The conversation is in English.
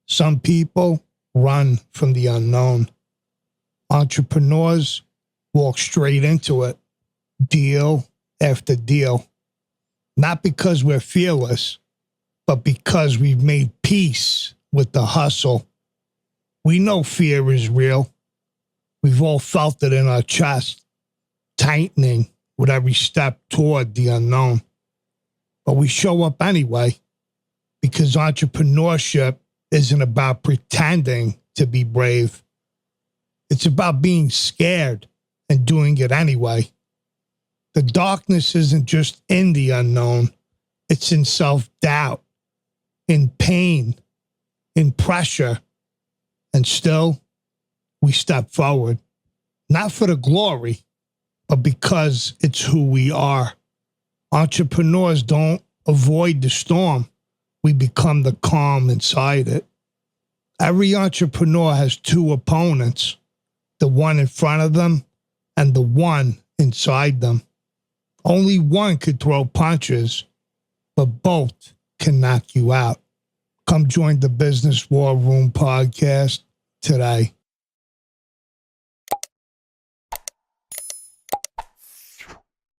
Some people run from the unknown. Entrepreneurs walk straight into it, deal after deal. Not because we're fearless, but because we've made peace with the hustle. We know fear is real. We've all felt it in our chest, tightening with every step toward the unknown. But we show up anyway, because entrepreneurship isn't about pretending to be brave. It's about being scared and doing it anyway. The darkness isn't just in the unknown. It's in self-doubt, in pain, in pressure. And still, we step forward, not for the glory, but because it's who we are. Entrepreneurs don't avoid the storm. We become the calm inside it. Every entrepreneur has two opponents, the one in front of them and the one inside them. Only one could throw punches, but both can knock you out. Come join the Business War Room Podcast today.